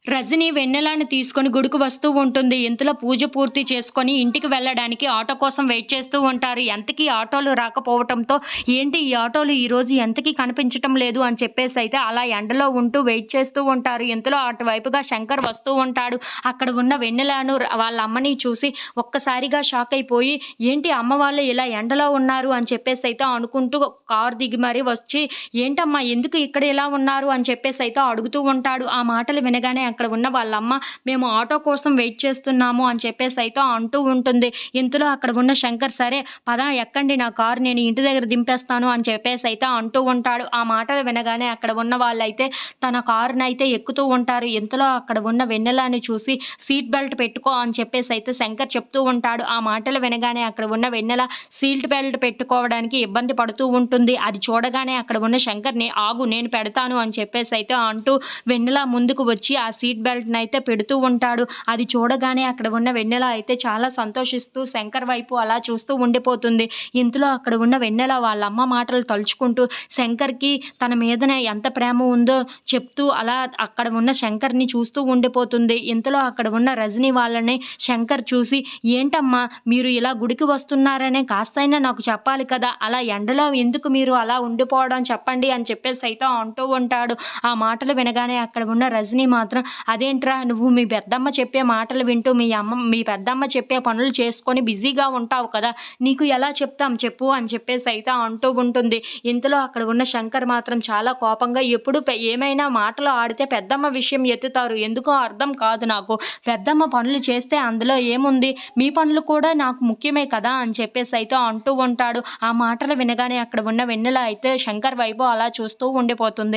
రజని వెన్నెలాని తీసుకొని గుడికి వస్తూ ఉంటుంది. ఇంతలో పూజ పూర్తి చేసుకొని ఇంటికి వెళ్ళడానికి ఆటో కోసం వెయిట్ చేస్తూ ఉంటారు. ఎంతకీ ఆటోలు రాకపోవటంతో ఏంటి ఈ ఆటోలు ఈరోజు ఎంతకీ కనిపించటం లేదు అని చెప్పేసైతే అలా ఎండలో ఉంటూ వెయిట్ చేస్తూ ఉంటారు. ఇంతలో అటువైపుగా శంకర్ వస్తూ ఉంటాడు. అక్కడ ఉన్న వెన్నెలను వాళ్ళ అమ్మని చూసి ఒక్కసారిగా షాక్ అయిపోయి ఏంటి అమ్మ వాళ్ళు ఇలా ఎండలో ఉన్నారు అని చెప్పేసైతే అనుకుంటూ కారు దిగి మరీ వచ్చి ఏంటమ్మా ఎందుకు ఇక్కడ ఇలా ఉన్నారు అని చెప్పేసైతే అడుగుతూ ఉంటాడు. ఆ మాటలు వినగానే అక్కడ ఉన్న వాళ్ళమ్మ మేము ఆటో కోసం వెయిట్ చేస్తున్నాము అని చెప్పేసైతే అంటూ ఉంటుంది. ఇంతలో అక్కడ ఉన్న శంకర్ సరే పద ఎక్కండి నా కారు నేను ఇంటి దగ్గర దింపేస్తాను అని చెప్పేసైతే అంటూ ఉంటాడు. ఆ మాటలు వినగానే అక్కడ ఉన్న వాళ్ళైతే తన కారునైతే ఎక్కుతూ ఉంటారు. ఇంతలో అక్కడ ఉన్న వెన్నెలని చూసి సీట్ బెల్ట్ పెట్టుకో అని చెప్పేసైతే శంకర్ చెప్తూ ఉంటాడు. ఆ మాటలు వినగానే అక్కడ ఉన్న వెన్నెల సీట్ బెల్ట్ పెట్టుకోవడానికి ఇబ్బంది పడుతూ ఉంటుంది. అది చూడగానే అక్కడ ఉన్న శంకర్ని ఆగు నేను పెడతాను అని చెప్పేసైతే అంటూ వెన్నెల ముందుకు వచ్చి ఆ సీట్ బెల్ట్‌ని అయితే పెడుతూ ఉంటాడు. అది చూడగానే అక్కడ ఉన్న వెన్నెల అయితే చాలా సంతోషిస్తూ శంకర్ వైపు అలా చూస్తూ ఉండిపోతుంది. ఇంతలో అక్కడ ఉన్న వెన్నెల వాళ్ళ అమ్మ మాటలు తలుచుకుంటూ శంకర్‌కి తన మీదనే ఎంత ప్రేమ ఉందో చెప్తూ అలా అక్కడ ఉన్న శంకర్‌ని చూస్తూ ఉండిపోతుంది. ఇంతలో అక్కడ ఉన్న రజని వాళ్ళని శంకర్ చూసి ఏంటమ్మా మీరు ఇలా గుడికి వస్తున్నారనే కాస్తైనా నాకు చెప్పాలి కదా! అలా ఎండలో ఎందుకు మీరు అలా ఉండిపోవడం చెప్పండి అని చెప్పేసైతే అంటూ ఉంటాడు. ఆ మాటలు వినగానే అక్కడ ఉన్న రజని మాత్రం అదేంట్రా నువ్వు మీ పెద్దమ్మ చెప్పే మాటలు వింటూ మీ పెద్దమ్మ చెప్పే పనులు చేసుకొని బిజీగా ఉంటావు కదా నీకు ఎలా చెప్తాం చెప్పు అని చెప్పేసైతే అంటూ ఉంటుంది. ఇంతలో అక్కడ ఉన్న శంకర్ మాత్రం చాలా కోపంగా ఎప్పుడు ఏమైనా మాటలు ఆడితే పెద్దమ్మ విషయం ఎత్తుతారు ఎందుకో అర్థం కాదు నాకు. పెద్దమ్మ పనులు చేస్తే అందులో ఏముంది మీ పనులు కూడా నాకు ముఖ్యమే కదా అని చెప్పేసైతే అంటూ ఉంటాడు. ఆ మాటలు వినగానే అక్కడ ఉన్న వెన్నెల అయితే శంకర్ వైపు అలా చూస్తూ ఉండిపోతుంది.